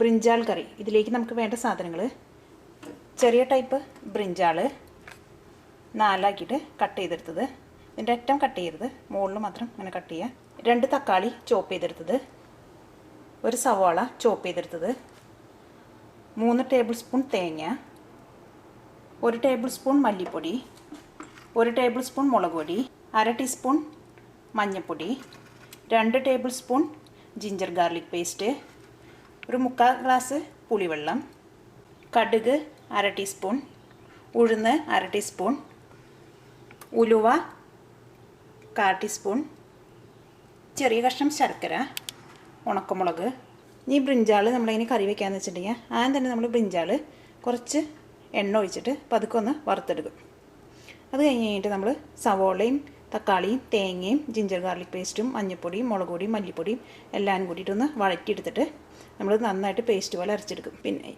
Brinjal കറി. ഇതിലേക്ക് നമുക്ക് വേണ്ട സാധനങ്ങൾ: ചെറിയ ടൈപ്പ് ബ്രിഞ്ചാൾ 4 കട്ട് ചെയ്തെടുത്തത്, ഇതിൻ്റെ അറ്റം കട്ട് ചെയ്തത്, മുകളിൽ മാത്രം അങ്ങനെ കട്ട് ചെയ്യുക. 2 തക്കാളി ചോപ്പ് ചെയ്തെടുത്തത്, 1 സവാള ചോപ്പ് ചെയ്തെടുത്തത്, 3 ടേബിൾ സ്പൂൺ തേങ്ങ, 1 ടേബിൾ സ്പൂൺ മല്ലിപ്പൊടി, 1 ടേബിൾ സ്പൂൺ മുളക് പൊടി, 1/2 ടീസ്പൂൺ മഞ്ഞൾപ്പൊടി, 2 table spoon ginger garlic paste, 1/4 glass പുളിവെള്ളം, കടുക് 1/2 ടീസ്പൂൺ, ഉഴുന്ന് 1/2 ടീസ്പൂൺ, ഉലുവ 1/4 ടീസ്പൂൺ, ചെറിയ കഷ്ണം ശർക്കര, ഉണക്കമുളക്. ഈ ബ്രിഞ്ചാൾ നമ്മളിങ്ങനെ കറി വയ്ക്കാമെന്ന് വെച്ചിട്ടുണ്ടെങ്കിൽ ആദ്യം തന്നെ നമ്മൾ ബ്രിഞ്ചാൾ കുറച്ച് എണ്ണ ഒഴിച്ചിട്ട് പതുക്കെ ഒന്ന് വറുത്തെടുക്കും. അത് കഴിഞ്ഞിട്ട് നമ്മൾ സവോളയും തക്കാളിയും തേങ്ങയും ജിഞ്ചർ ഗാർലിക് പേസ്റ്റും മഞ്ഞൾപ്പൊടിയും മുളക് പൊടിയും മല്ലിപ്പൊടിയും എല്ലാം കൂടിയിട്ടൊന്ന് വഴറ്റിയെടുത്തിട്ട് നമ്മൾ നന്നായിട്ട് പേസ്റ്റ് പോലെ അരച്ചെടുക്കും. പിന്നെ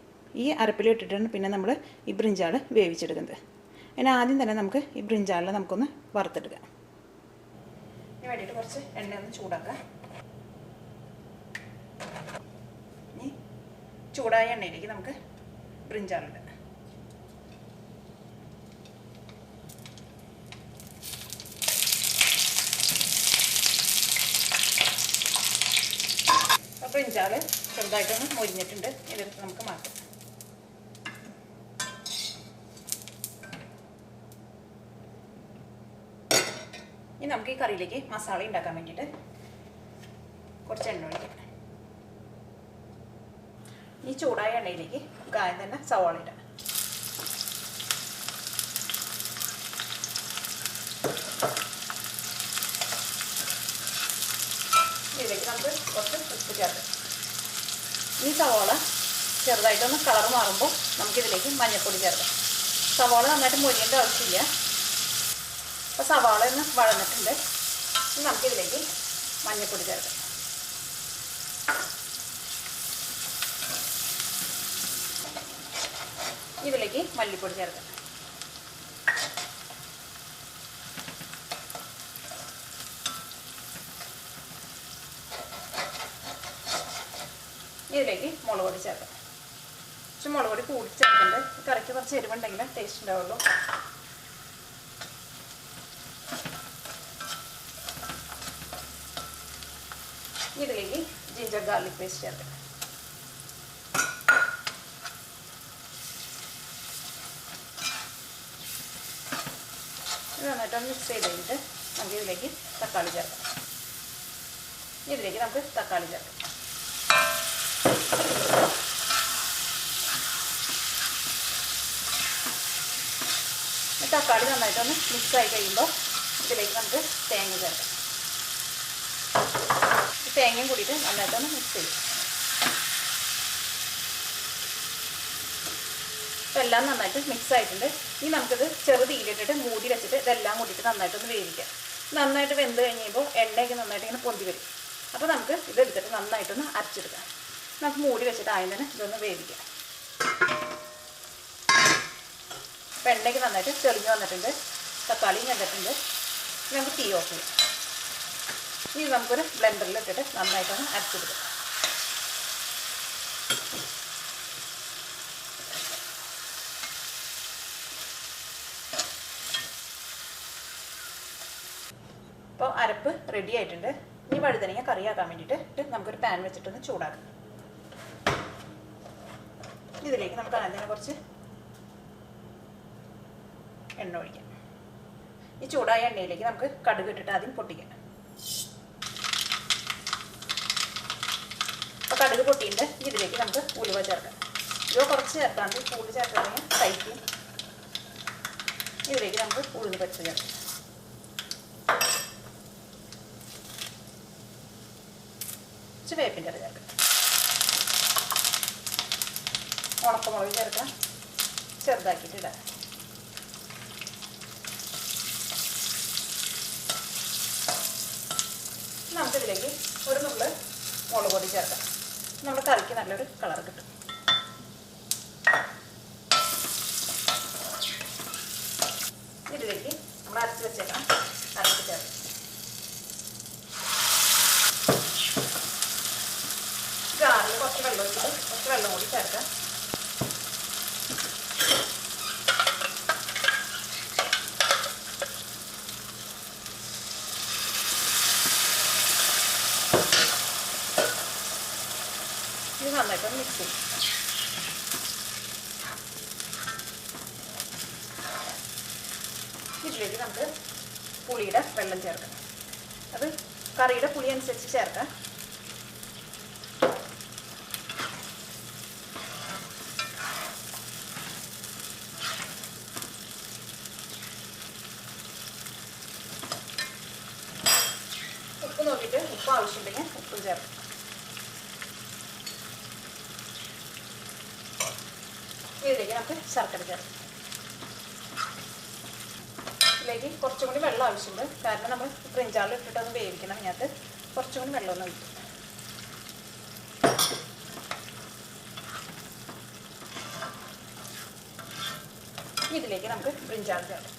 ഈ അരപ്പിൽ ഇട്ടിട്ടാണ് പിന്നെ നമ്മൾ ഈ ബ്രിഞ്ചാൾ വേവിച്ചെടുക്കുന്നത്. അതിന് ആദ്യം തന്നെ നമുക്ക് ഈ ബ്രിഞ്ചാളിൽ നമുക്കൊന്ന് വറുത്തെടുക്കാം. ഇതിന് വേണ്ടിയിട്ട് കുറച്ച് എണ്ണ ഒന്ന് ചൂടാക്കാം. ഇനി ചൂടായ എണ്ണയിലേക്ക് നമുക്ക് ബ്രിഞ്ചാളിടാം. ബ്രിഞ്ചാൾ ചെറുതായിട്ടൊന്ന് മൊരിഞ്ഞിട്ടുണ്ട്. ഇതെടുത്ത് നമുക്ക് മാറ്റാം. ഇനി നമുക്ക് ഈ കറിയിലേക്ക് മസാല ഉണ്ടാക്കാൻ വേണ്ടിയിട്ട് കുറച്ച് എണ്ണ ഒഴിക്കാം. ഈ ചൂടായ എണ്ണയിലേക്ക് ആദ്യം തന്നെ സവാള ഇടാം. ഇതിലേക്ക് നമുക്ക് കുറച്ച് ഉപ്പ് ചേർക്കാം. ഈ സവാള ചെറുതായിട്ടൊന്ന് കളർ മാറുമ്പോൾ നമുക്കിതിലേക്ക് മഞ്ഞൾപ്പൊടി ചേർക്കാം. സവാള നന്നായിട്ട് മൊരിയേണ്ട ആവശ്യമില്ല. അപ്പോൾ സവാള ഒന്ന് വഴന്നിട്ടുണ്ട്. ഇനി നമുക്കിതിലേക്ക് മഞ്ഞൾപ്പൊടി ചേർക്കാം. ഇതിലേക്ക് മല്ലിപ്പൊടി ചേർക്കാം. ഇതിലേക്ക് മുളക് പൊടി ചേർക്കാം. പക്ഷെ മുളക് പൊടി കൂടി ചേർക്കണ്ട്. കറിക്ക് കുറച്ച് എരിവുണ്ടെങ്കിൽ ടേസ്റ്റ് ഉണ്ടാവുള്ളൂ. ഇതിലേക്ക് ജിഞ്ചർ ഗാർലിക് പേസ്റ്റ് ചേർക്കാം. ഇത് നന്നായിട്ടൊന്ന് മിക്സ് ചെയ്ത് കഴിഞ്ഞിട്ട് നമുക്ക് ഇതിലേക്ക് തക്കാളി ചേർക്കാം. ഇതിലേക്ക് നമുക്ക് തക്കാളി ചേർക്കാം. തക്കാളി നന്നായിട്ടൊന്ന് മിക്സ് ആയി കഴിയുമ്പോൾ ഇതിലേക്ക് നമുക്ക് തേങ്ങ ചേർക്കാം. തേങ്ങയും കൂടിയിട്ട് നന്നായിട്ടൊന്ന് മിക്സ് ചെയ്യും. അപ്പോൾ എല്ലാം നന്നായിട്ട് മിക്സ് ആയിട്ടുണ്ട്. ഇനി നമുക്കിത് ചെറുതീയിലിട്ടിട്ട് മൂടി വെച്ചിട്ട് ഇതെല്ലാം കൂടിയിട്ട് നന്നായിട്ടൊന്ന് വേവിക്കാം. നന്നായിട്ട് വെന്ത് കഴിയുമ്പോൾ എണ്ണയൊക്കെ നന്നായിട്ട് ഇങ്ങനെ പൊന്തി വരും. അപ്പോൾ നമുക്ക് ഇതെടുത്തിട്ട് നന്നായിട്ടൊന്ന് അരച്ചെടുക്കാം. നമുക്ക് മൂടി വെച്ചിട്ട് ആദ്യം തന്നെ ഇതൊന്ന് വേവിക്കാം. അപ്പോൾ എണ്ണയ്ക്ക് നന്നായിട്ട് തെളിഞ്ഞ് വന്നിട്ടുണ്ട്, തക്കാളിയും കണ്ടിട്ടുണ്ട്. നമുക്ക് തീ ഓഫ് ചെയ്യാം. ഇനി നമുക്കൊരു ബ്ലെൻഡറിൽ ഇട്ടിട്ട് നന്നായിട്ടൊന്ന് അരച്ചെടുക്കാം. അപ്പോൾ അരപ്പ് റെഡി ആയിട്ടുണ്ട്. ഈ വഴുതനങ്ങ കറിയാക്കാൻ വേണ്ടിയിട്ട് നമുക്കൊരു പാൻ വെച്ചിട്ടൊന്ന് ചൂടാക്കാം. ഇതിലേക്ക് നമുക്ക് ആദ്യം കുറച്ച് എണ്ണ ഒഴിക്കാം. ഈ ചൂടായ എണ്ണയിലേക്ക് നമുക്ക് കടുക് ഇട്ടിട്ട് ആദ്യം പൊട്ടിക്കാം. അപ്പോൾ കടുക് പൊട്ടിയിട്ട് ഇതിലേക്ക് നമുക്ക് ഉലുവ ചേർക്കാം. ഉലുവ കുറച്ച് ചേർക്കാണ്ട് കൂടുതൽ ചേർക്കുകയാണെങ്കിൽ കഴിക്കും. ഇതിലേക്ക് നമുക്ക് ഉഴുന്ന് പരിപ്പ് ചേർക്കാം. കുറച്ച് വേപ്പിൻ്റെ ഇല ചേർക്കാം. ഉണക്കമുളക് ചേർക്കാം. ചെറുതാക്കിയിട്ട് ഇടാം. നമുക്കിതിലേക്ക് ഒരു നുള്ള് മുളക് പൊടി ചേർക്കാം. നമ്മുടെ കറിക്ക് നല്ലൊരു കളർ കിട്ടും. ഇതിലേക്ക് നമ്മൾ അരച്ച് വെച്ചേക്കാം. അരച്ച് ചേർക്കാം. ജാറിൽ കുറച്ച് വെള്ളം ഒഴിച്ചിട്ട് കുറച്ച് നന്നായിട്ടൊന്ന് മിക്സ് ചെയ്യും. ഇതിലേക്ക് നമുക്ക് പുളിയുടെ വെള്ളം ചേർക്കാം. അത് കറിയുടെ പുളി അനുസരിച്ച് ചേർക്കാം. ഉപ്പ് നോക്കിയിട്ട് ഉപ്പ് ആവശ്യമുണ്ടെങ്കിൽ ഉപ്പും ചേർക്കാം. ഇതിലേക്ക് നമുക്ക് ശർക്കര ചേർക്കാം. ഇതിലേക്ക് കുറച്ചും കൂടി വെള്ളം ആവശ്യമുണ്ട്. കാരണം നമ്മൾ ബ്രിഞ്ചാൾ ഇട്ടിട്ടൊന്ന് വേവിക്കണം. ഇതിനകത്ത് കുറച്ചും കൂടി വെള്ളം ഒന്ന് ഒഴിക്കും. ഇതിലേക്ക് നമുക്ക് ബ്രിഞ്ചാൾ ചേർക്കാം.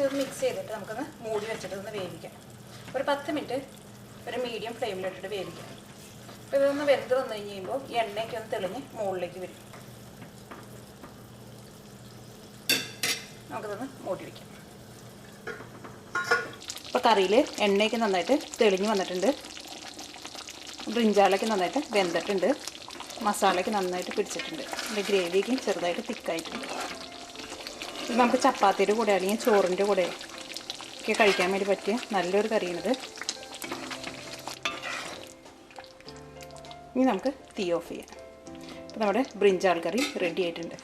ഇത് മിക്സ് ചെയ്തിട്ട് നമുക്കൊന്ന് മൂടി വെച്ചിട്ട് ഒന്ന് വേവിക്കാം. ഒരു 10 മിനിറ്റ് ഒരു മീഡിയം ഫ്ലെയിമിലിട്ടിട്ട് വേവിക്കാം. അപ്പോൾ ഇതൊന്ന് വെന്ത് വന്നു കഴിയുമ്പോൾ ഈ എണ്ണയൊക്കെ ഒന്ന് തെളിഞ്ഞ് മുകളിലേക്ക് വരും. നമുക്കിതൊന്ന് മൂടി വയ്ക്കാം. ഇപ്പോൾ കറിയിൽ എണ്ണയൊക്കെ നന്നായിട്ട് തെളിഞ്ഞ് വന്നിട്ടുണ്ട്. ബ്രിഞ്ചാളൊക്കെ നന്നായിട്ട് വെന്തിട്ടുണ്ട്. മസാലയൊക്കെ നന്നായിട്ട് പിടിച്ചിട്ടുണ്ട്. അതിൻ്റെ ഗ്രേവിയൊക്കെ ചെറുതായിട്ട് തിക്കായിട്ടുണ്ട്. ഇത് നമുക്ക് ചപ്പാത്തിയുടെ കൂടെ അല്ലെങ്കിൽ ചോറിൻ്റെ കൂടെ ഒക്കെ കഴിക്കാൻ വേണ്ടി പറ്റിയ നല്ലൊരു കറിയാണിത്. ഇനി നമുക്ക് തീ ഓഫ് ചെയ്യാം. അപ്പോൾ നമ്മുടെ ബ്രിഞ്ചാൾ കറി റെഡി ആയിട്ടുണ്ട്.